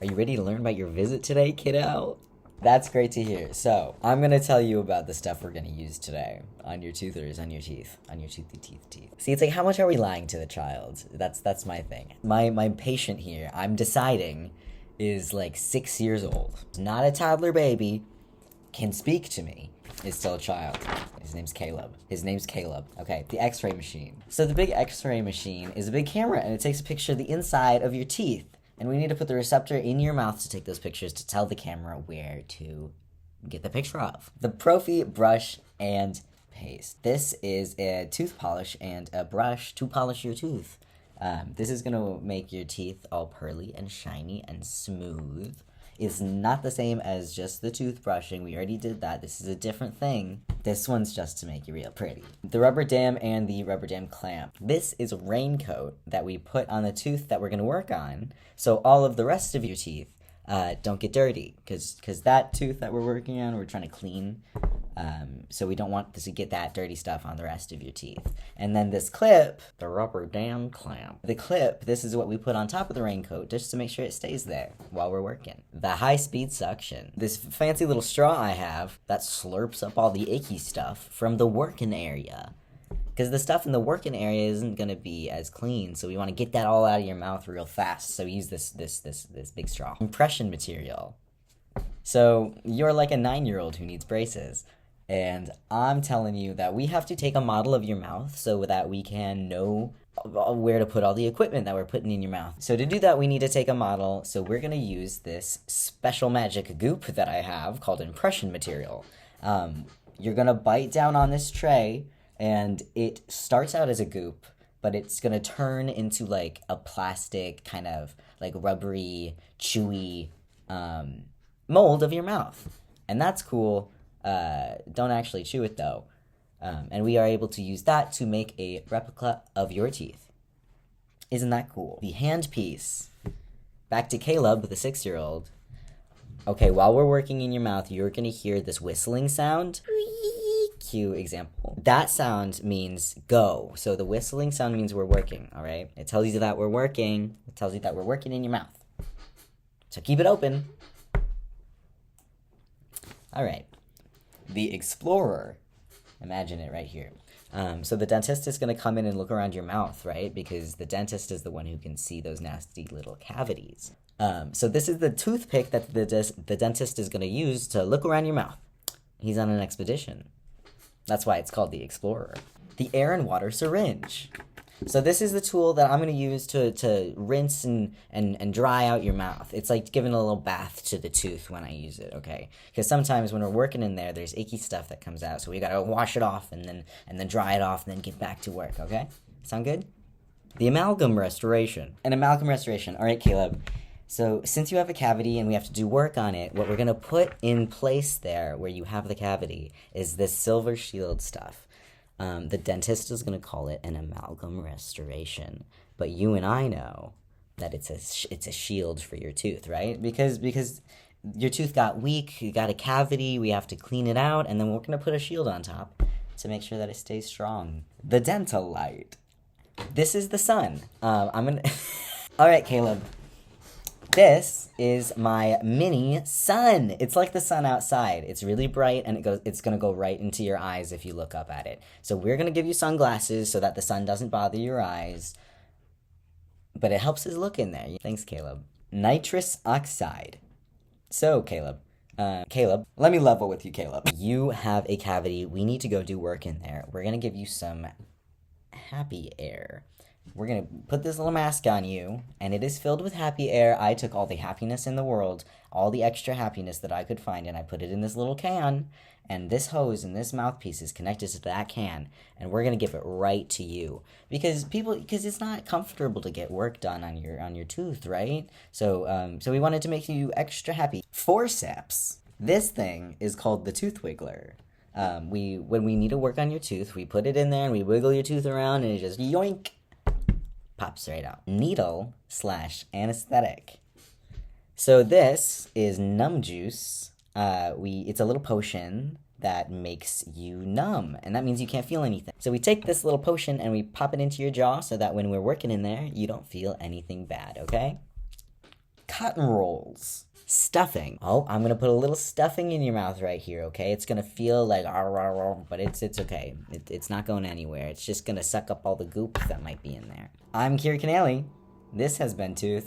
Are you ready to learn about your visit today, kiddo? That's great to hear. So, I'm gonna tell you about the stuff we're gonna use today on your toothers, on your teeth, on your toothy teeth. See, it's like, how much are we lying to the child? That's my thing. My patient here, I'm deciding, is like 6 years old. Not a toddler baby, can speak to me, is still a child. His name's Caleb. Okay, the x-ray machine. So the big x-ray machine is a big camera, and it takes a picture of the inside of your teeth. And we need to put the receptor in your mouth to take those pictures to tell the camera where to get the picture of. The Profi brush and paste. This is a tooth polish and a brush to polish your tooth. This is gonna make your teeth all pearly and shiny and smooth. It's not the same as just the toothbrushing. We already did that. This is a different thing. This one's just to make you real pretty. The rubber dam and the rubber dam clamp. This is a raincoat that we put on the tooth that we're gonna work on, so all of the rest of your teeth don't get dirty. Cause that tooth that we're working on, we're trying to clean. So we don't want this to get that dirty stuff on the rest of your teeth. And then this clip, the rubber dam clamp. The clip, this is what we put on top of the raincoat just to make sure it stays there while we're working. The high-speed suction. This fancy little straw I have that slurps up all the icky stuff from the working area. Because the stuff in the working area isn't going to be as clean, so we want to get that all out of your mouth real fast. So we use this big straw. Impression material. So you're like a 9-year-old who needs braces. And I'm telling you that we have to take a model of your mouth so that we can know where to put all the equipment that we're putting in your mouth. So to do that, we need to take a model. So we're going to use this special magic goop that I have called impression material. You're going to bite down on this tray, and it starts out as a goop, but it's going to turn into like a plastic kind of like rubbery, chewy mold of your mouth. And that's cool. Don't actually chew it though. And we are able to use that to make a replica of your teeth. Isn't that cool? The handpiece. Back to Caleb, the 6-year-old. Okay, while we're working in your mouth, you're gonna hear this whistling sound. Cue example. That sound means go. So the whistling sound means we're working, all right? It tells you that we're working. It tells you that we're working in your mouth. So keep it open. All right. The Explorer. Imagine it right here. So the dentist is going to come in and look around your mouth, right? Because the dentist is the one who can see those nasty little cavities. So this is the toothpick that the dentist is going to use to look around your mouth. He's on an expedition. That's why it's called the Explorer. The air and water syringe. So this is the tool that I'm going to use to rinse and dry out your mouth. It's like giving a little bath to the tooth when I use it, okay? Because sometimes when we're working in there, there's icky stuff that comes out, so we got to wash it off and then dry it off and then get back to work, okay? Sound good? The amalgam restoration. An amalgam restoration. All right, Caleb. So since you have a cavity and we have to do work on it, what we're going to put in place there where you have the cavity is this silver shield stuff. The dentist is going to call it an amalgam restoration, but you and I know that it's a shield for your tooth, right? Because your tooth got weak, you got a cavity, we have to clean it out, and then we're going to put a shield on top to make sure that it stays strong. The dental light. This is the sun. I'm going to... All right, Caleb. This is my mini sun. It's like the sun outside. It's really bright, and it's going to go right into your eyes if you look up at it. So we're going to give you sunglasses so that the sun doesn't bother your eyes. But it helps us look in there. Thanks, Caleb. Nitrous oxide. So, Caleb, let me level with you, Caleb. You have a cavity. We need to go do work in there. We're going to give you some happy air. We're going to put this little mask on you, and it is filled with happy air. I took all the happiness in the world, all the extra happiness that I could find, and I put it in this little can, and this hose and this mouthpiece is connected to that can, and we're going to give it right to you. Because it's not comfortable to get work done on your tooth, right? So we wanted to make you extra happy. Forceps. This thing is called the tooth wiggler. When we need to work on your tooth, we put it in there, and we wiggle your tooth around, and it just yoink. Pops right out. Needle/anesthetic. So this is numb juice. It's a little potion that makes you numb, and that means you can't feel anything. So we take this little potion and we pop it into your jaw so that when we're working in there, you don't feel anything bad, okay? Cotton rolls. Stuffing. Oh, I'm gonna put a little stuffing in your mouth right here, okay? It's gonna feel like, but it's okay. It's not going anywhere. It's just gonna suck up all the goop that might be in there. I'm Kira Canelli. This has been Tooth.